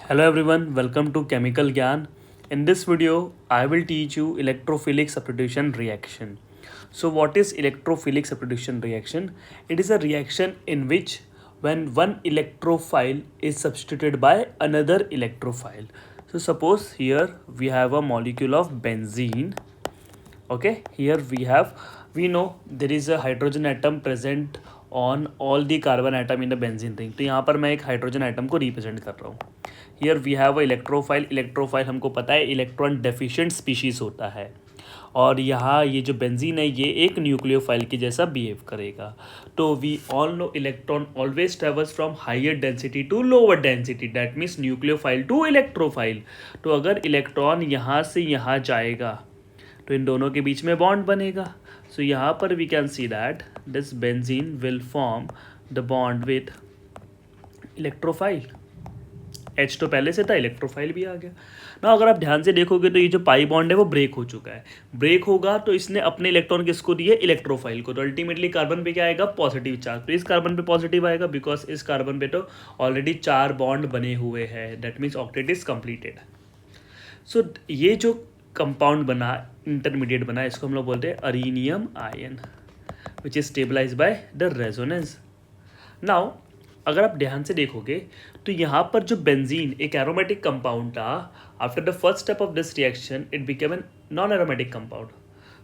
Hello everyone, welcome to Chemical Gyan. In this video, I will teach you electrophilic substitution reaction. So what is electrophilic substitution reaction? It is a reaction in which when one electrophile is substituted by another electrophile. So suppose here we have a molecule of benzene. Okay, here we know there is a hydrogen atom present on all the carbon atom in the benzene ring. तो यहाँ पर मैं एक hydrogen atom को represent कर रहा हूँ. Here we have a electrophile हमको पता है इलेक्ट्रॉन डेफिशिएंट स्पीशीज होता है. और यहाँ ये जो बेंजीन है ये एक न्यूक्लियोफाइल की जैसा बिहेव करेगा. तो we all know electron always travels from higher density to lower density. That means nucleophile to electrophile. तो अगर इलेक्ट्रॉन यहाँ से यहाँ जाएगा तो इन दोनों के बीच में बॉन्ड बनेगा. सो यहाँ पर we can see that this benzene will form the bond with electrophile. H तो पहले से था, इलेक्ट्रोफाइल भी आ गया ना. अगर आप ध्यान से देखोगे तो ये जो पाई बॉन्ड है वो ब्रेक हो चुका है. ब्रेक होगा तो इसने अपने इलेक्ट्रॉन किसको दिए, इलेक्ट्रोफाइल को. तो अल्टीमेटली कार्बन पे क्या आएगा, पॉजिटिव चार्ज. तो इस कार्बन पे पॉजिटिव आएगा बिकॉज इस कार्बन पे तो ऑलरेडी 4 बॉन्ड बने हुए हैं. That means octet is completed. So ये जो कंपाउंड बना, इंटरमीडिएट बना, इसको हम लोग बोलते हैं arenium ion which is stabilize by the resonance. Now अगर आप ध्यान से देखोगे तो यहाँ पर जो बेंजीन एक एरोमेटिक कंपाउंड था, after the first step of this reaction it became an non aromatic compound.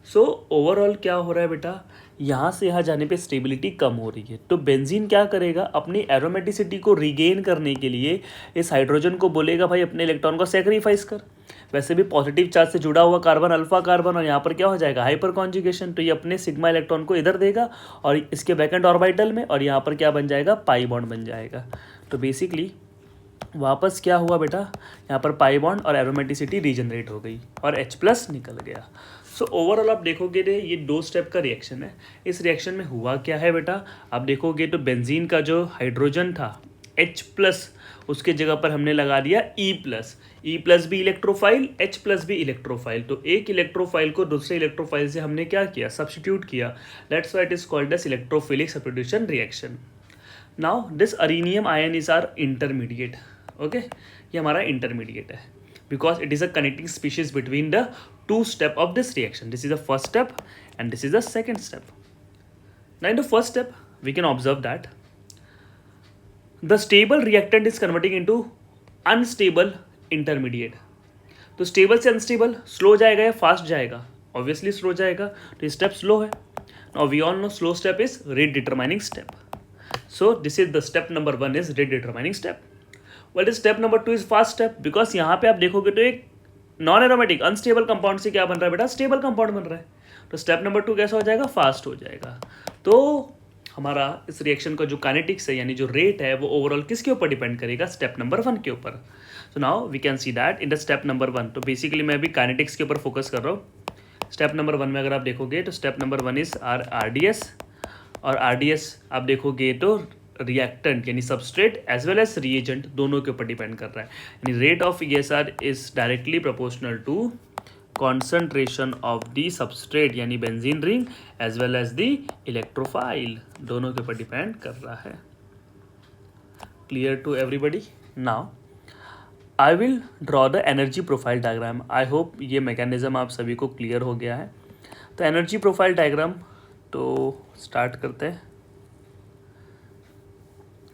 So overall क्या हो रहा है बेटा, यहाँ से यहाँ जाने पे स्टेबिलिटी कम हो रही है. तो बेंजीन क्या करेगा, अपनी एरोमेटिसिटी को रिगेन करने के लिए इस हाइड्रोजन को बोलेगा भाई अपने इलेक्ट्रॉन को सेक्रीफाइस कर. वैसे भी पॉजिटिव चार्ज से जुड़ा हुआ कार्बन अल्फा कार्बन, और यहाँ पर क्या हो जाएगा, हाइपर कॉन्जुगेशन. तो ये अपने सिग्मा इलेक्ट्रॉन को इधर देगा और इसके वैकेंट ऑर्बिटल में, और यहाँ पर क्या बन जाएगा, पाई बॉन्ड बन जाएगा. तो बेसिकली वापस क्या हुआ बेटा, यहाँ पर पाई बॉन्ड और एरोमेटिसिटी रीजनरेट हो गई और H+ निकल गया. सो ओवरऑल आप देखोगे ये 2 स्टेप का रिएक्शन है. इस रिएक्शन में हुआ क्या है बेटा, आप देखोगे तो बेंजीन का जो हाइड्रोजन था H+, उसके जगह पर हमने लगा दिया E+ भी इलेक्ट्रोफाइल, H+ भी इलेक्ट्रोफाइल. तो एक इलेक्ट्रोफाइल को दूसरे इलेक्ट्रोफाइल से हमने क्या किया, सब्स्टिट्यूट किया. That's why it is called as electrophilic substitution reaction. Now this arenium ion is are intermediate. Okay, ये हमारा इंटरमीडिएट है because it is a connecting species between the 2 step of this reaction. This is the first step and this is the second step. Now in the first step we can observe that the stable reactant is converting into unstable intermediate. तो stable से unstable slow जाएगा या fast जाएगा, obviously slow जाएगा. तो step slow है. Now we all know slow step is rate determining step. So this is the step number 1 is rate determining step. What is step number 2 is fast step. Because यहाँ पे आप देखोगे तो एक non aromatic unstable compound से क्या बन रहा है बेटा, स्टेबल कंपाउंड बन रहा है. तो स्टेप नंबर 2 कैसा हो जाएगा, फास्ट हो जाएगा. तो हमारा इस रिएक्शन का जो काइनेटिक्स है यानी जो रेट है वो ओवरऑल किसके ऊपर डिपेंड करेगा, स्टेप नंबर 1 के ऊपर. So now we can see that in the step number 1. तो बेसिकली मैं अभी काइनेटिक्स के ऊपर फोकस कर रहा हूँ. स्टेप नंबर 1 में अगर आप देखोगे तो स्टेप नंबर 1 इज RDS. और RDS आप देखोगे तो रिएक्टेंट यानी substrate as well as reagent दोनों के ऊपर डिपेंड कर रहा है. यानी rate of ESR is directly proportional to concentration of the substrate यानी benzene ring as well as the electrophile, दोनों के ऊपर डिपेंड कर रहा है. Clear to everybody. Now I will draw the energy profile diagram. I hope ये mechanism आप सभी को क्लियर हो गया है. तो एनर्जी प्रोफाइल डायग्राम तो स्टार्ट करते हैं.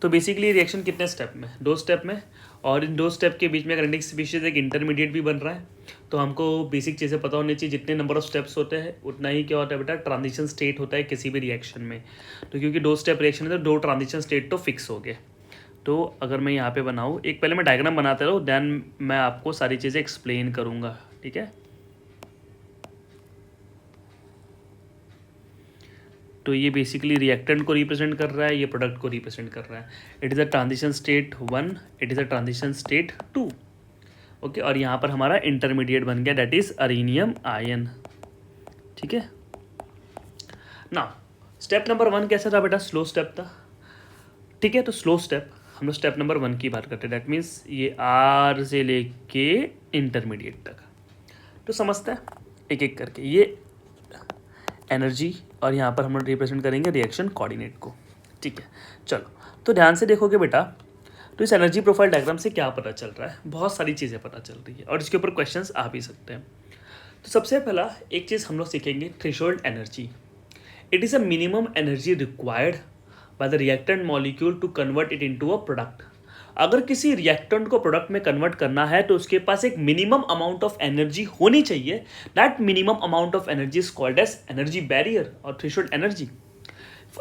तो बेसिकली रिएक्शन कितने स्टेप में, 2 स्टेप में, और इन 2 स्टेप के बीच में कनेक्टिंग स्पीशीज एक इंटरमीडिएट भी बन रहा है. तो हमको बेसिक चीज़ें पता होनी चाहिए. जितने नंबर ऑफ स्टेप्स होते हैं उतना ही क्या होता है बेटा, ट्रांजिशन स्टेट होता है किसी भी रिएक्शन में. तो क्योंकि 2 स्टेप रिएक्शन है तो 2 ट्रांजिशन स्टेट तो फिक्स हो गए. तो अगर मैं यहाँ पे बनाऊँ, एक पहले मैं डायग्राम बनाता रहूँ, देन मैं आपको सारी चीज़ें एक्सप्लेन करूँगा. ठीक है. तो ये बेसिकली रिएक्टेंट को रिप्रेजेंट कर रहा है, ये प्रोडक्ट को रिप्रेजेंट कर रहा है. It is a transition state 1, it is a transition state 2. Okay, और यहाँ पर हमारा इंटरमीडिएट बन गया दैट इज अरीनियम आयन. ठीक है. नाउ स्टेप नंबर 1 कैसा था बेटा, स्लो स्टेप था. ठीक है. तो स्लो स्टेप हम लोग स्टेप नंबर 1 की बात करते हैं. दैट मीन्स ये R से लेके इंटरमीडिएट तक. तो समझते हैं एक एक करके. ये एनर्जी और यहाँ पर हम लोग रिप्रेजेंट करेंगे रिएक्शन कोऑर्डिनेट को. ठीक है. चलो तो ध्यान से देखोगे बेटा, तो इस एनर्जी प्रोफाइल डायग्राम से क्या पता चल रहा है, बहुत सारी चीज़ें पता चल रही है और इसके ऊपर क्वेश्चंस आ भी सकते हैं। तो सबसे पहला एक चीज़ हम लोग सीखेंगे, threshold energy. It is a minimum energy required by the reactant molecule to convert it into a product. अगर किसी रिएक्टेंट को प्रोडक्ट में कन्वर्ट करना है तो उसके पास एक मिनिमम अमाउंट ऑफ एनर्जी होनी चाहिए। That minimum amount of energy is called as energy barrier और थ्रेशोल्ड एनर्जी।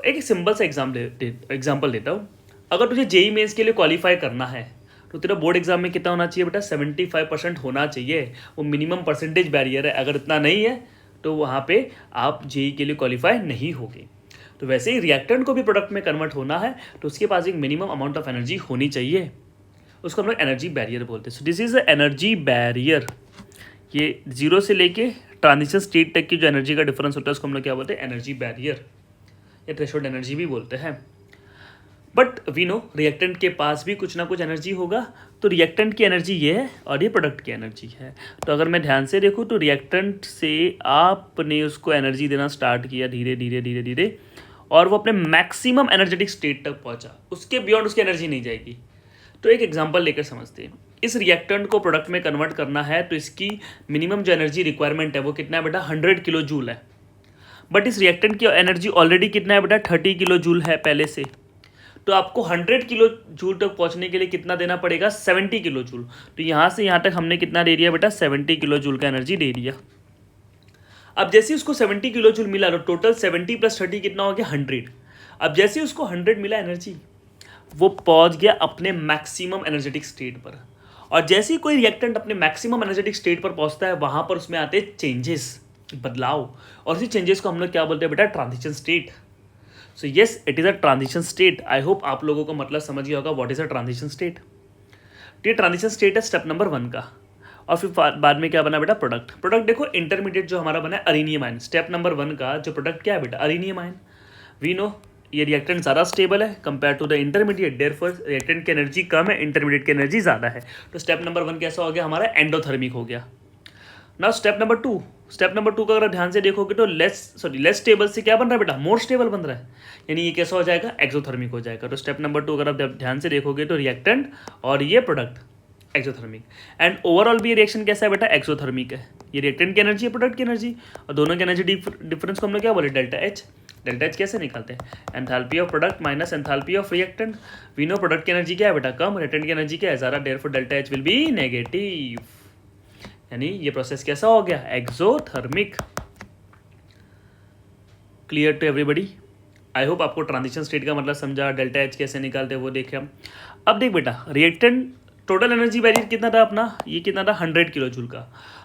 एक सिंपल सा एग्जाम्पल देता हूँ। अगर तुझे जेई मेंस के लिए क्वालिफाई करना है तो तेरा बोर्ड एग्जाम में कितना होना चाहिए बेटा, 75% होना चाहिए। वो मिनिमम परसेंटेज बैरियर है, अगर इतना नहीं है तो वहाँ पे आप जेई के लिए क्वालिफाई नहीं होगे। तो वैसे ही रिएक्टेंट को भी प्रोडक्ट में कन्वर्ट होना है तो उसके पास एक मिनिमम अमाउंट ऑफ एनर्जी होनी चाहिए, उसको हम लोग एनर्जी बैरियर बोलते हैं। सो this is a energy barrier. ये जीरो से लेके ट्रांजिशन स्टेट तक की जो एनर्जी का डिफरेंस होता है उसको हम लोग क्या बोलते हैं, एनर्जी बैरियर या थ्रेशोल्ड एनर्जी भी बोलते हैं। बट वी नो रिएक्टेंट के पास भी कुछ ना कुछ एनर्जी होगा। तो रिएक्टेंट की एनर्जी ये है और ये प्रोडक्ट की एनर्जी है। तो अगर मैं ध्यान से देखूँ तो रिएक्टेंट से आपने उसको एनर्जी देना स्टार्ट किया धीरे धीरे धीरे धीरे और वो अपने मैक्सिमम एनर्जेटिक स्टेट तक पहुंचा, उसके बियॉन्ड उसकी एनर्जी नहीं जाएगी। तो एक एग्जांपल लेकर समझते हैं। इस रिएक्टेंट को प्रोडक्ट में कन्वर्ट करना है तो इसकी मिनिमम जो एनर्जी रिक्वायरमेंट है वो कितना है बेटा, 100 किलो जूल है। बट इस रिएक्टेंट की एनर्जी ऑलरेडी कितना है बेटा, 30 किलो जूल है पहले से। तो आपको 100 किलो जूल तक पहुंचने के लिए कितना देना पड़ेगा, 70 किलो जूल। तो यहाँ से यहाँ तक हमने कितना दे दिया बेटा, 70 किलो जूल का एनर्जी दे दिया। अब जैसे उसको 70 किलो जूल मिला तो टोटल 70 + 30 कितना हो गया, 100। अब जैसे उसको 100 मिला एनर्जी, वो पहुंच गया अपने मैक्सिमम एनर्जेटिक स्टेट पर। और जैसे ही कोई रिएक्टेंट अपने मैक्सिमम एनर्जेटिक स्टेट पर पहुंचता है वहां पर उसमें आते हैं चेंजेस, बदलाव। और इसी चेंजेस को हम लोग क्या बोलते हैं बेटा, transition state. So yes, it is a transition state. I hope आप लोगों को मतलब समझ गया होगा what is a transition state. ये ट्रांजिशन स्टेट है स्टेप नंबर 1 का। और फिर बाद में क्या बना बेटा, प्रोडक्ट। प्रोडक्ट देखो इंटरमीडिएट जो हमारा बना है अरीनियम आयन। स्टेप नंबर 1 का जो प्रोडक्ट क्या है बेटा, अरीनियम आयन। वी नो ये रिएक्टेंट ज़्यादा स्टेबल है compare to the intermediate, therefore reactant की एनर्जी कम है, इंटरमीडिएट की एनर्जी ज़्यादा है। तो स्टेप नंबर 1 कैसा हो गया हमारा, एंडोथर्मिक हो गया। Now step number 2। Step number 2 का अगर ध्यान से देखोगे तो लेस स्टेबल से क्या बन रहा है बेटा, मोर स्टेबल बन रहा है। यानी ये कैसा हो जाएगा, एक्सोथर्मिक हो जाएगा। तो स्टेप नंबर 2 अगर आप ध्यान से देखोगे तो रिएक्टेंट और ये प्रोडक्ट एक्सोथर्मिक। एंड ओवरऑल भी ये रिएक्शन कैसा है बेटा, एक्सोथर्मिक है। ये रिएक्टेंट की एनर्जी है, प्रोडक्ट की एनर्जी, और दोनों की एनर्जी डिफरेंस को हम लोग क्या बोले, डेल्टा एच। डेल्टा एच कैसे निकालते हैं, enthalpy of product minus enthalpy of reactant. We know product की एनर्जी क्या है बेटा, कम, रिएक्टेंट की एनर्जी क्या है, ज़्यादा, therefore delta H will be negative. यानी ये प्रोसेस कैसा हो गया, exothermic. Clear to everybody. I hope आपको ट्रांजिशन स्टेट का मतलब समझा, डेल्टा एच कैसे निकालते हैं वो देखे हम। अब देख बेटा, रिएक्टेंट टोटल एनर्जी बैरियर कितना था अपना, ये कितना था 100 किलो जूल का।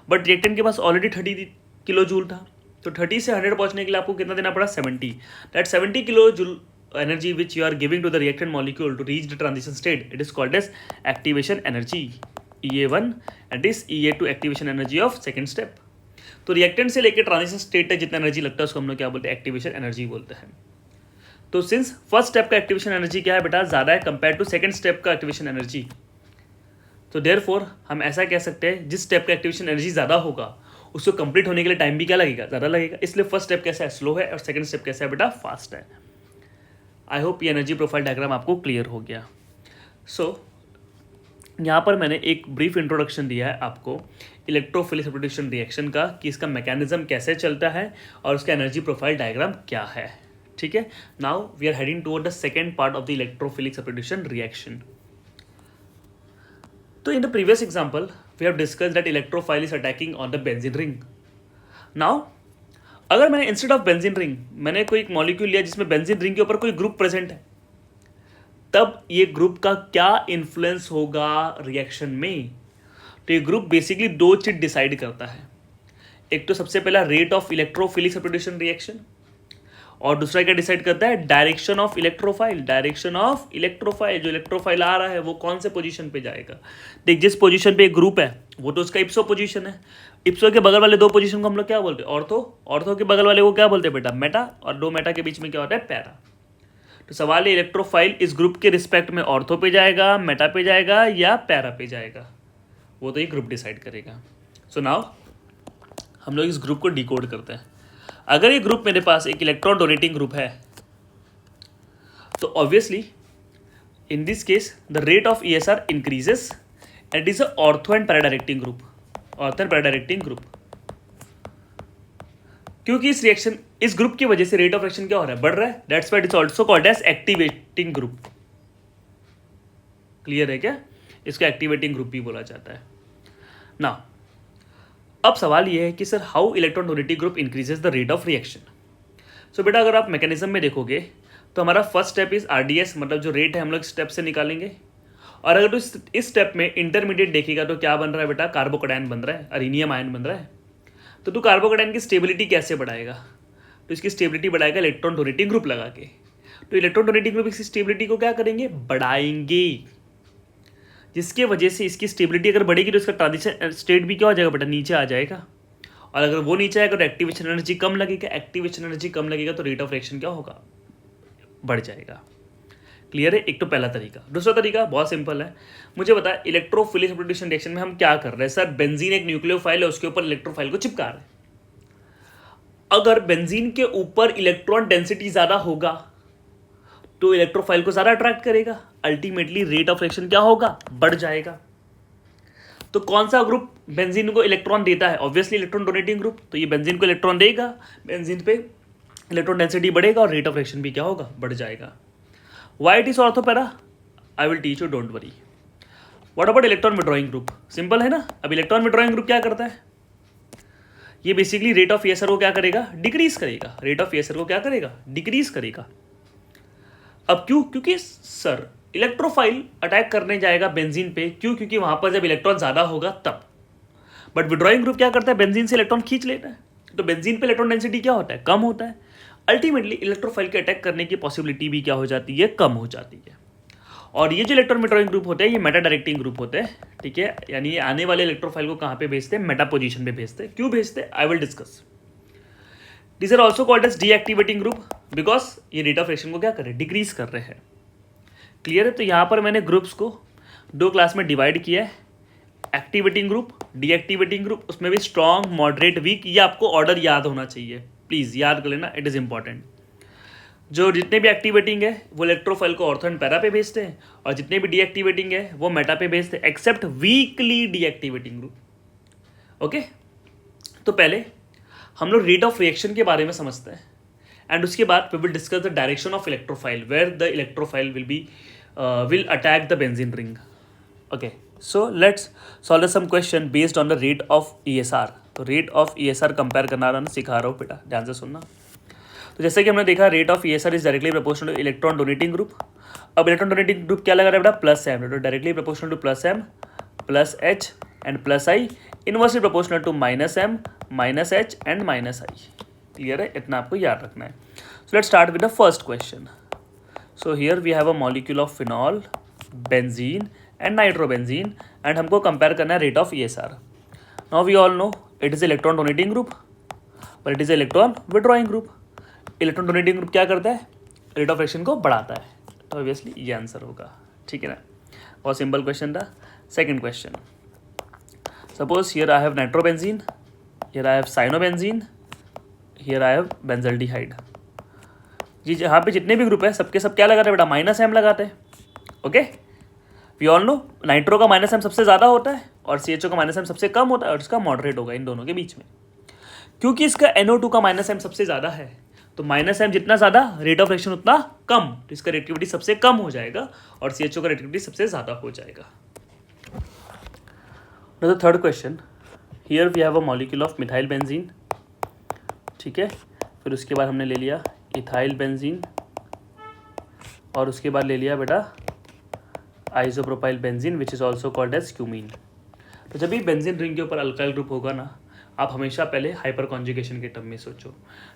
बट रिएक्टेंट के पास ऑलरेडी 30 किलो जूल था। तो 30 से 100 पहुंचने के लिए आपको कितना देना पड़ा, 70। That 70 kilo joule energy which you are giving to the reactant molecule to reach the transition state, it is called as activation energy, EA1, and is EA2 activation energy of second step. तो reactant से लेकर transition state तक जितना energy लगता है उसको हम लोग क्या बोलते हैं, एक्टिवेशन एनर्जी बोलते हैं। तो सिंस फर्स्ट स्टेप का एक्टिवेशन एनर्जी क्या है बेटा, ज़्यादा है कंपेयर टू सेकंड स्टेप का एक्टिवेशन एनर्जी, तो देयरफॉर हम ऐसा कह सकते हैं जिस स्टेप का एक्टिवेशन एनर्जी ज़्यादा होगा उसको कंप्लीट होने के लिए टाइम भी क्या लगेगा, ज़्यादा लगेगा। इसलिए फर्स्ट स्टेप कैसा है, स्लो है, और सेकंड स्टेप कैसा है बेटा, फास्ट है। आई होप ये एनर्जी प्रोफाइल डायग्राम आपको क्लियर हो गया। सो यहाँ पर मैंने एक ब्रीफ इंट्रोडक्शन दिया है आपको इलेक्ट्रोफिलिक सब्स्टिट्यूशन रिएक्शन का, कि इसका मैकेनिज्म कैसे चलता है और उसका एनर्जी प्रोफाइल डायग्राम क्या है। ठीक है, now we are heading toward the second part of the electrophilic substitution reaction. तो in the previous example, we have discussed that electrophile is attacking on the benzene ring. Now, अगर मैंने instead of benzene ring मैंने कोई एक molecule लिया जिसमें benzene ring के ऊपर कोई ग्रुप प्रेजेंट है, तब ये ग्रुप का क्या इन्फ्लुएंस होगा रिएक्शन में। तो ये ग्रुप बेसिकली 2 चीज डिसाइड करता है। एक तो सबसे पहला rate of electrophilic substitution reaction, और दूसरा क्या डिसाइड करता है, direction of electrophile. Direction of electrophile, जो इलेक्ट्रोफाइल आ रहा है वो कौन से पोजीशन पे जाएगा। देख, जिस पोजीशन पे एक ग्रुप है वो तो उसका इप्सो पोजीशन है। इप्सो के बगल वाले 2 पोजीशन को हम लोग क्या बोलते हैं, ऑर्थो। ऑर्थो के बगल वाले को क्या बोलते हैं बेटा, मेटा। और 2 मेटा के बीच में क्या होता है, पैरा। तो सवाल है इलेक्ट्रोफाइल इस ग्रुप के रिस्पेक्ट में ऑर्थो पे जाएगा, मेटा पे जाएगा या पैरा पे जाएगा, वो तो ये ग्रुप डिसाइड करेगा। सो नाउ हम लोग इस ग्रुप को डिकोड करते हैं। अगर ये ग्रुप मेरे पास एक इलेक्ट्रॉन डोनेटिंग ग्रुप है तो obviously In this case, the rate of ESR increases and it is a ortho and para-directing group. Ortho and para-directing group. क्योंकि इस रिएक्शन इस ग्रुप की वजह से रेट ऑफ रिएक्शन क्या हो रहा है, बढ़ रहा है. That's why it is also called as activating group. Clear है क्या? इसको एक्टिवेटिंग ग्रुप भी बोला जाता है. नाउ अब सवाल ये है कि sir how electron donating group increases the rate of reaction. So बेटा अगर आप मैकेनिज्म में देखोगे तो हमारा फर्स्ट स्टेप इज RDS, मतलब जो रेट है हम लोग स्टेप से निकालेंगे. और अगर तो इस स्टेप में इंटरमीडिएट देखेगा तो क्या बन रहा है बेटा, कार्बोकैटायन बन रहा है, अरीनियम आयन बन रहा है. तो तू कार्बोकैटायन की स्टेबिलिटी कैसे बढ़ाएगा, तो इसकी स्टेबिलिटी बढ़ाएगा इलेक्ट्रॉन डोनेटिंग ग्रुप लगा के. तो इलेक्ट्रॉन डोनेटिंग ग्रुप इसकी स्टेबिलिटी को क्या करेंगे, बढ़ाएंगे, जिसके वजह से इसकी स्टेबिलिटी अगर बढ़ेगी तो इसका ट्रांजिशन स्टेट भी क्या हो जाएगा बेटा, नीचे आ जाएगा. और अगर वो नीचे आएगा तो एक्टिवेशन एनर्जी कम लगेगा. एक्टिवेशन एनर्जी कम लगेगा तो रेट ऑफ रिएक्शन क्या होगा, बढ़ जाएगा. क्लियर है? एक तो पहला तरीका. दूसरा तरीका बहुत सिंपल है. मुझे बता इलेक्ट्रोफिलिक सब्स्टिट्यूशन रिएक्शन में हम क्या कर रहे हैं. सर बेंजीन एक न्यूक्लियोफाइल है, उसके ऊपर इलेक्ट्रोफाइल को चिपका रहे हैं. अगर बेंजीन के ऊपर इलेक्ट्रॉन डेंसिटी ज्यादा होगा तो इलेक्ट्रोफाइल को ज्यादा अट्रैक्ट करेगा. अल्टीमेटली रेट ऑफ रिएक्शन क्या होगा, बढ़ जाएगा. तो कौन सा ग्रुप बेंजीन को इलेक्ट्रॉन देता है, ऑब्वियसली इलेक्ट्रॉन डोनेटिंग ग्रुप. तो ये बेंजीन को इलेक्ट्रॉन देगा, बेंजीन पे इलेक्ट्रॉन डेंसिटी बढ़ेगा और रेट ऑफ रिएक्शन भी क्या होगा, बढ़ जाएगा. Why it is ortho para, I will teach you, don't worry. What about electron withdrawing group, simple है ना. अब इलेक्ट्रॉन विड्रॉइंग ग्रुप क्या करता है, ये बेसिकली रेट ऑफ ESR को क्या करेगा, डिक्रीज करेगा. रेट ऑफ ESR को क्या करेगा, डिक्रीज करेगा. अब क्यों, क्योंकि सर इलेक्ट्रोफाइल अटैक करने जाएगा बेंजीन पे. क्यों, क्योंकि वहां पर जब इलेक्ट्रॉन ज्यादा होगा तब. बट विड्रॉइंग ग्रुप क्या करता है, बेंजीन से इलेक्ट्रॉन खींच लेता है. तो बेंजीन पे इलेक्ट्रॉन डेंसिटी क्या होता है, कम होता है. अल्टीमेटली इलेक्ट्रोफाइल के अटैक करने की पॉसिबिलिटी भी क्या हो जाती है, कम हो जाती है. और ये जो इलेक्ट्रॉन विड्रॉइंग ग्रुप होते हैं ये मेटा डायरेक्टिंग ग्रुप होते हैं. ठीक है, यानी ये आने वाले इलेक्ट्रोफाइल को कहाँ पे भेजते हैं, मेटा पोजीशन पे भेजते हैं. क्यों भेजते हैं, I will discuss. This are also called as deactivating group because ये रेट ऑफ रिएक्शन को क्या कर रहे हैं, डिक्रीज कर रहे हैं. क्लियर है? तो यहाँ पर मैंने ग्रुप्स को दो क्लास में डिवाइड किया है, एक्टिवेटिंग ग्रुप, डीएक्टिवेटिंग ग्रुप. उसमें भी स्ट्रॉन्ग, मॉडरेट, वीक, ये आपको ऑर्डर याद होना चाहिए. प्लीज याद कर लेना, इट इज इंपॉर्टेंट. जो जितने भी एक्टिवेटिंग है वो इलेक्ट्रोफाइल को ऑर्थो एंड पैरा पे भेजते हैं और जितने भी डीएक्टिवेटिंग है वो मेटा पे भेजते हैं, except weakly deactivating group. Okay, तो पहले हम लोग रेट ऑफ रिएक्शन के बारे में समझते हैं एंड उसके बाद we will discuss the direction of electrophile where the electrophile will attack the benzene ring. Okay, so let's solve some question based on the rate of ESR. तो rate of ESR compare करना सिखा रहा हूँ बेटा, ध्यान से सुनना. तो जैसे कि हमने देखा rate of ESR is directly proportional to electron donating group. अब इलेक्ट्रॉन डोनेटिंग ग्रुप क्या लगा रहा है बेटा, प्लस M. तो directly proportional to plus M plus H and plus I, inversely proportional to minus M minus H and minus I. Clear है? इतना आपको याद रखना है. So let's start with the first question. So here we have a molecule of phenol, benzene and nitrobenzene and हमको compare करना है rate of ESR. Now we all know it is electron donating group but it is electron withdrawing group. Electron donating group क्या करता है, rate of reaction को बढ़ाता है. तो ऑब्वियसली ये आंसर होगा. ठीक है ना, बहुत सिंपल क्वेश्चन था. Second question, suppose here I have nitrobenzene, here I have cyanobenzene, here I have benzaldehyde. जी यहाँ पे जितने भी ग्रुप है सबके सब क्या लगाते हैं बेटा, माइनस M लगाते हैं. Okay, we all know nitro का माइनस M सबसे ज़्यादा होता है और CHO का माइनस M सबसे कम होता है और इसका मॉडरेट होगा इन दोनों के बीच में. क्योंकि इसका NO2 का माइनस M सबसे ज़्यादा है तो माइनस M जितना ज़्यादा रेट ऑफ रिएक्शन उतना कम, तो इसका रिएक्टिविटी सबसे कम हो जाएगा और CHO का रिएक्टिविटी सबसे ज़्यादा हो जाएगा. The third question, here we have a molecule of methyl benzene. ठीक है, फिर उसके बाद हमने ले लिया इथाइल बेंजीन और उसके बाद ले लिया बेटा isopropyl benzene which is also called as cumene. तो जब भी बेंजीन रिंग के ऊपर अल्काइल ग्रुप होगा ना, आप हमेशा पहले हाइपर कॉन्जुगेशन के टर्म में सोचो.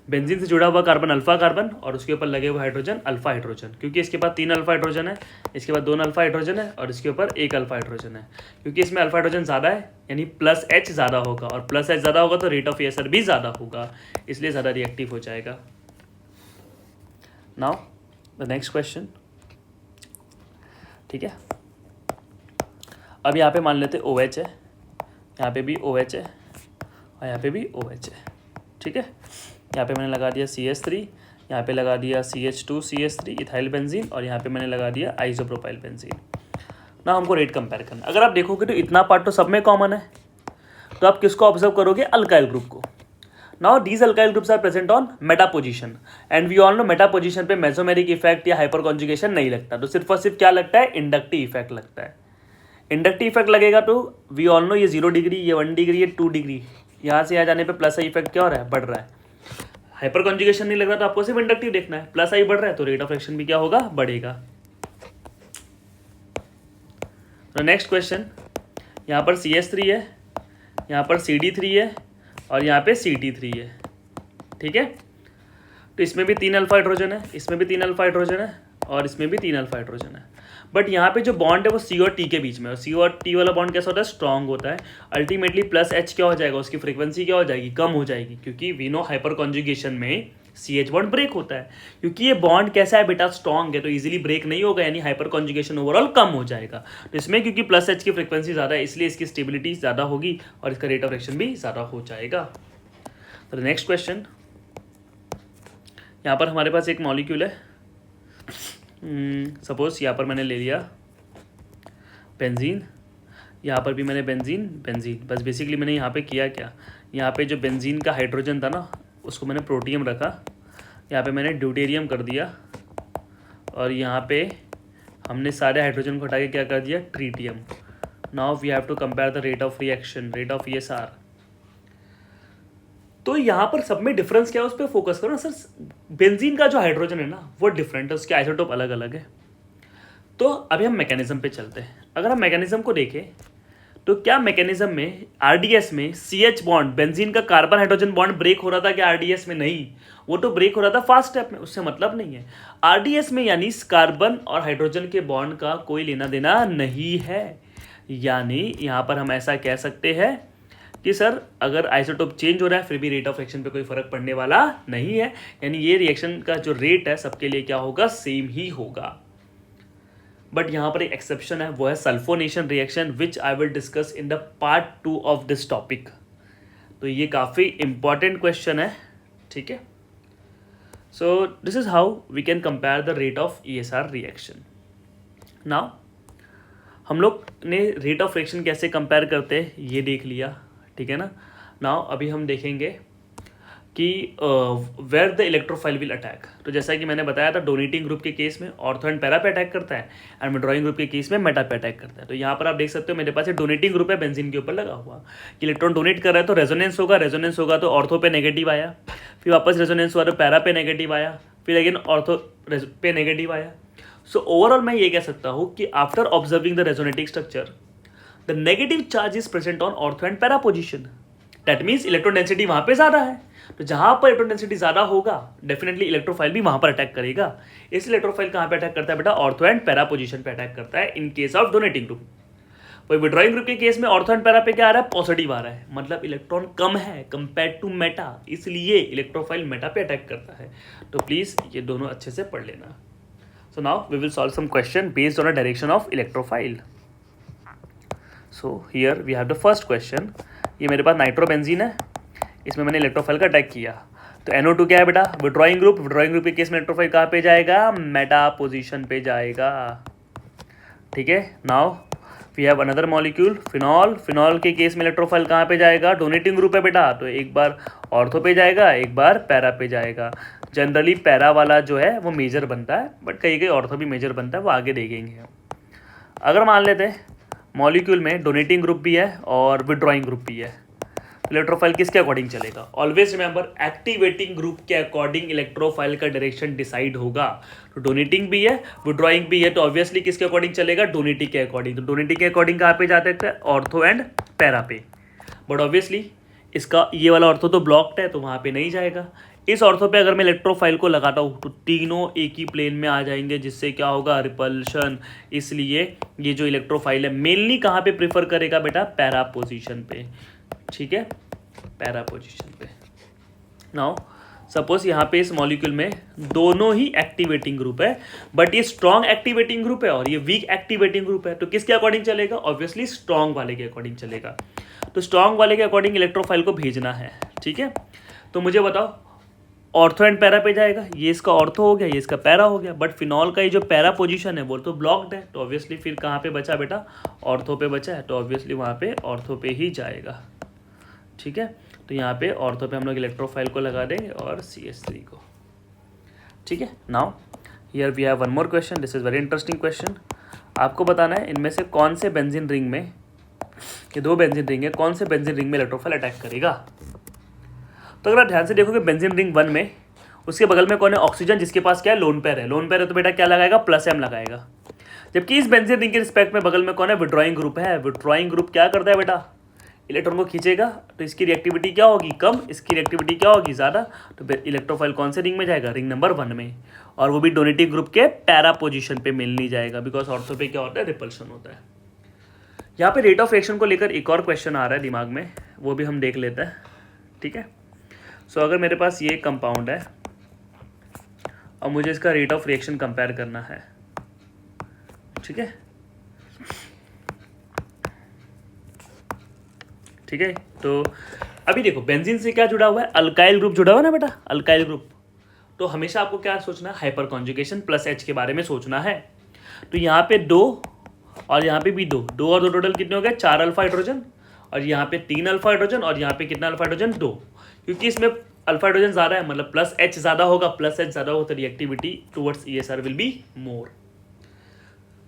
बेंजीन से जुड़ा हुआ कार्बन अल्फा कार्बन और उसके ऊपर लगे हुए हाइड्रोजन अल्फा हाइड्रोजन, क्योंकि इसके पास 3 अल्फा हाइड्रोजन है, इसके बाद 2 अल्फा हाइड्रोजन है और इसके ऊपर 1 अल्फा हाइड्रोजन है. क्योंकि इसमें अल्फा हाइड्रोजन ज़्यादा है यानी प्लस H ज़्यादा होगा और प्लस H ज़्यादा होगा तो रेट ऑफ ESR भी ज़्यादा होगा, इसलिए ज़्यादा रिएक्टिव हो जाएगा. Now the next question. ठीक है, अब यहाँ पे मान लेते OH है, यहाँ पे भी OH है और यहाँ पे भी OH है. ठीक है, यहाँ पे मैंने लगा दिया CH3, यहाँ पे लगा दिया CH2CH3 इथाइल बेंजीन, और यहाँ पे मैंने लगा दिया आइसोप्रोपाइल बेंजीन। ना हमको रेट कंपेयर करना। अगर आप देखोगे तो इतना पार्ट तो सब में कॉमन है, तो आप किसको ऑब्जर्व करोगे? अल्काइल ग्रुप को। Now these alkyl groups are present on meta position, and we all know meta position पे मेसोमेरिक इफेक्ट या हाइपर कॉन्जुगेशन नहीं लगता, तो सिर्फ और सिर्फ क्या लगता है? इंडक्टिव इफेक्ट लगता है। इंडक्टिव इफेक्ट लगेगा तो वी ऑल नो ये 0 डिग्री, ये 1 डिग्री, ये 2 डिग्री, यहाँ से यहाँ जाने पे प्लस आई इफेक्ट क्या हो रहा है? बढ़ रहा है। हाइपर कॉन्जुगेशन नहीं लग रहा तो आपको सिर्फ इंडक्टिव देखना है, प्लस आई बढ़ रहा है तो रेट ऑफ रिएक्शन भी क्या होगा? बढ़ेगा। तो नेक्स्ट क्वेश्चन, यहाँ पर CH3 है, यहाँ पर CD3 है, और यहाँ पे CD3 है, ठीक है। तो इसमें भी 3 अल्फा हाइड्रोजन है, इसमें भी 3 अल्फा हाइड्रोजन है, और इसमें भी 3 अल्फा हाइड्रोजन है। बट यहाँ पे जो बॉन्ड है वो C और T के बीच में है, और C और T वाला बॉन्ड कैसा होता है? स्ट्रॉन्ग होता है। अल्टीमेटली प्लस H क्या हो जाएगा? उसकी फ्रीक्वेंसी क्या हो जाएगी? कम हो जाएगी, क्योंकि वी नो हाइपर कॉन्जुगेशन में CH बॉन्ड ब्रेक होता है। क्योंकि ये बॉन्ड कैसा है बेटा? स्ट्रॉन्ग है, तो इजीली ब्रेक नहीं होगा, यानी हाइपर कॉन्जुगेशन ओवरऑल कम हो जाएगा। तो इसमें क्योंकि प्लस H की फ्रीक्वेंसी ज़्यादा है, इसलिए इसकी स्टेबिलिटी ज़्यादा होगी और इसका रेट ऑफ रिएक्शन भी ज़्यादा हो जाएगा। तो नेक्स्ट क्वेश्चन, यहाँ पर हमारे पास एक मॉलिक्यूल है, सपोज यहाँ पर मैंने ले लिया बेंजीन, यहाँ पर भी मैंने बेंजीन। बस बेसिकली मैंने यहाँ पे किया क्या? यहाँ पे जो बेंजीन का हाइड्रोजन था ना, उसको मैंने प्रोटियम रखा, यहाँ पे मैंने ड्यूटेरियम कर दिया, और यहाँ पे हमने सारे हाइड्रोजन को हटा के क्या कर दिया? Tritium. Now we have to compare the rate of reaction, rate of ESR। तो यहाँ पर सब में डिफरेंस क्या है उस पर फोकस करो ना सर। बेंजीन का जो हाइड्रोजन है ना वो डिफरेंट है, उसके आइसोटोप अलग अलग है। तो अभी हम मैकेनिज्म पे चलते हैं। अगर हम मैकेनिज्म को देखें तो क्या मैकेनिज्म में RDS में CH बॉन्ड, बेंजीन का कार्बन हाइड्रोजन बॉन्ड ब्रेक हो रहा था क्या? RDS में नहीं, वो तो ब्रेक हो रहा था फास्ट स्टेप में, उससे मतलब नहीं है। RDS में यानी कार्बन और हाइड्रोजन के बॉन्ड का कोई लेना देना नहीं है, यानी यहाँ पर हम ऐसा कह सकते हैं कि सर अगर आइसोटोप चेंज हो रहा है फिर भी रेट ऑफ रिएक्शन पे कोई फर्क पड़ने वाला नहीं है, यानी ये रिएक्शन का जो रेट है सबके लिए क्या होगा? सेम ही होगा। बट यहाँ पर एक एक्सेप्शन है, वो है sulphonation reaction, which I will discuss in the part 2 of this topic. तो ये काफ़ी इंपॉर्टेंट क्वेश्चन है, ठीक है। So this is how we can compare the rate of ESR reaction. नाउ हम लोग ने रेट ऑफ रिएक्शन कैसे कंपेयर करते हैं ये देख लिया, ठीक है ना। नाउ अभी हम देखेंगे कि where the electrophile will attack. तो जैसा कि मैंने बताया था, डोनेटिंग ग्रुप के केस में ऑर्थो एंड पैरा पे अटैक करता है, एंड विड्रॉइंग ग्रुप के केस में मेटा पे अटैक करता है। तो यहाँ पर आप देख सकते हो मेरे पास एक डोनेटिंग ग्रुप है बेंजीन के ऊपर लगा हुआ, इलेक्ट्रॉन डोनेट कर रहा है तो रेजोनेंस होगा तो ऑर्थो पे नेगेटिव आया, फिर वापस रेजोनेंस हुआ तो पैरा पे नेगेटिव आया, फिर अगेन ऑर्थो पे नेगेटिव आया। सो ओवरऑल मैं ये कह सकता हूँ कि after observing the resonating structure the negative charge is present on ortho and para position. That means electron density वहाँ पे ज़्यादा है, तो जहाँ पर इलेक्ट्रॉन डेंसिटी ज़्यादा होगा डेफिनेटली इलेक्ट्रोफाइल भी वहाँ पर अटैक करेगा। इस इलेक्ट्रोफाइल कहाँ पे अटैक करता है बेटा? ऑर्थो एंड पैरा पोजीशन पे अटैक करता है in case of donating group. वही विड्रॉइंग ग्रुप के केस में ऑर्थो एंड पैरा पे क्या आ रहा है? पॉजिटिव आ रहा है, मतलब इलेक्ट्रॉन कम है कंपेयर टू मेटा, इसलिए इलेक्ट्रोफाइल मेटा पे अटैक करता है। तो प्लीज़ ये दोनों अच्छे से पढ़ लेना। So now we will solve some question based on the direction of electrophile. So here we have the first question. ये मेरे पास नाइट्रोबेंजीन है, इसमें मैंने इलेक्ट्रोफाइल का अटैक किया, तो NO2 क्या है बेटा? विड्रॉइंग ग्रुप के केस में इलेक्ट्रोफाइल कहाँ पे जाएगा? मेटा पोजीशन पे जाएगा, ठीक है। Now we have another molecule phenol के केस में इलेक्ट्रोफाइल कहाँ पे जाएगा? डोनेटिंग ग्रुप है बेटा, तो एक बार ऑर्थो पे जाएगा, एक बार पैरा पे जाएगा। जनरली पैरा वाला जो है वो मेजर बनता है, बट कहीं कहीं ऑर्थो भी मेजर बनता है, वो आगे देखेंगे। अगर मान लेते हैं मॉलिक्यूल में डोनेटिंग ग्रुप भी है और विड्रॉइंग ग्रुप भी है, इलेक्ट्रोफाइल किसके अकॉर्डिंग चलेगा? ऑलवेज रिमेंबर एक्टिवेटिंग ग्रुप के अकॉर्डिंग इलेक्ट्रोफाइल का डायरेक्शन डिसाइड होगा। तो डोनेटिंग भी है विड्रॉइंग भी है, तो ऑब्वियसली किसके अकॉर्डिंग चलेगा? डोनेटिंग के अकॉर्डिंग। तो डोनेटिंग के अकॉर्डिंग कहाँ पे जाते हैं? ऑर्थो एंड पैरा पे। बट ऑब्वियसली इसका ये वाला ऑर्थो तो ब्लॉक्ड है, तो वहाँ पे नहीं जाएगा। इस ऑर्थो पे अगर मैं इलेक्ट्रोफाइल को लगाता हूँ तो तीनों एक ही प्लेन में आ जाएंगे, जिससे क्या होगा? रिपल्शन। इसलिए ये जो इलेक्ट्रोफाइल है मेनली कहाँ पे प्रेफर करेगा बेटा? पैरा पोजीशन पे, ठीक है, पैरा पोजीशन पे। नाउ सपोज यहाँ पे इस मॉलिक्यूल में दोनों ही एक्टिवेटिंग ग्रुप है, बट ये स्ट्रॉन्ग एक्टिवेटिंग ग्रुप है और ये वीक एक्टिवेटिंग ग्रुप है, तो किसके अकॉर्डिंग चलेगा? ऑब्वियसली स्ट्रॉन्ग वाले के अकॉर्डिंग चलेगा। तो स्ट्रॉन्ग वाले के अकॉर्डिंग इलेक्ट्रोफाइल को भेजना है, ठीक है। तो मुझे बताओ ऑर्थो एंड पैरा पे जाएगा, ये इसका ऑर्थो हो गया, ये इसका पैरा हो गया, बट फिनॉल का ये जो पैरा पोजीशन है वो तो ब्लॉक्ड है, तो ऑब्वियसली फिर कहाँ पे बचा बेटा, ऑर्थो पे बचा है, तो ऑब्वियसली वहाँ पे ऑर्थो पे ही जाएगा। ठीक है, तो यहाँ पे ऑर्थो पे हम लोग इलेक्ट्रोफाइल को लगा देंगे और CH3 को। ठीक है, now here we have one more question, this is very interesting question. आपको बताना है इनमें से कौन से बेंजीन रिंग में, ये दो बेंजीन रिंग है, कौन से बेंजीन रिंग में इलेक्ट्रोफाइल अटैक करेगा। तो अगर आप ध्यान से देखोगे बेंजीन रिंग 1 में उसके बगल में कौन है, ऑक्सीजन, जिसके पास क्या है, लोन पेयर है। लोन पेयर है तो बेटा क्या लगाएगा, +M लगाएगा। जबकि इस बेंजीन रिंग के रिस्पेक्ट में बगल में कौन है, विड्रॉइंग ग्रुप है। विड्रॉइंग ग्रुप क्या करता है बेटा, इलेक्ट्रॉन को खींचेगा, तो इसकी रिएक्टिविटी क्या होगी, कम, इसकी रिएक्टिविटी क्या होगी, ज़्यादा। तो इलेक्ट्रोफाइल कौन से रिंग में जाएगा, रिंग नंबर 1 में, और वो भी डोनेटिव ग्रुप के पैरा पोजीशन पे मिलनी जाएगा, बिकॉज ऑर्थो पे क्या होता है, रिपल्शन होता है। यहाँ पे रेट ऑफ रिएक्शन को लेकर एक और क्वेश्चन आ रहा है दिमाग में, वो भी हम देख लेते हैं। ठीक है, सो अगर मेरे पास ये कंपाउंड है और मुझे इसका रेट ऑफ रिएक्शन कंपेयर करना है, ठीक है, ठीक है, तो अभी देखो बेंजीन से क्या जुड़ा हुआ है, अल्काइल ग्रुप जुड़ा हुआ है ना बेटा, अल्काइल ग्रुप। तो हमेशा आपको क्या सोचना है, हाइपर कॉन्जुगेशन +H के बारे में सोचना है। तो यहाँ पे 2 और यहाँ पे भी 2 और 2 टोटल कितने हो गए, 4 अल्फा हाइड्रोजन, और यहाँ पे 3 अल्फा हाइड्रोजन, और यहाँ पे कितना अल्फा हाइड्रोजन, 2, क्योंकि इसमें अल्फा हाइड्रोजन ज़्यादा है, मतलब +H ज़्यादा होगा, +H ज़्यादा होगा तो reactivity towards ESR will be more.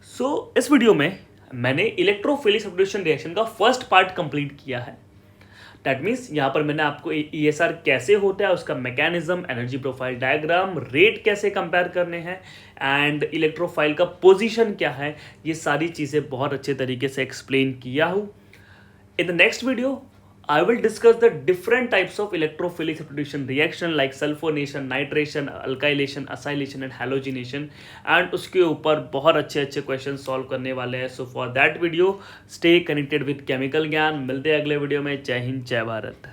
So इस वीडियो में मैंने इलेक्ट्रोफिलिक सब्स्टिट्यूशन रिएक्शन का फर्स्ट पार्ट कंप्लीट किया है। दैट मीन्स यहाँ पर मैंने आपको ESR कैसे होता है, उसका mechanism, energy profile diagram, rate कैसे कंपेयर करने हैं, एंड इलेक्ट्रोफाइल का पोजीशन क्या है, ये सारी चीज़ें बहुत अच्छे तरीके से एक्सप्लेन किया हूँ। In the next video I will discuss the different types of electrophilic substitution reaction like sulfonation, nitration, alkylation, acylation and halogenation, and उसके ऊपर बहुत अच्छे अच्छे क्वेश्चन सॉल्व करने वाले हैं। So for that video stay connected with chemical ज्ञान। मिलते हैं अगले वीडियो में। जय हिंद, जय भारत।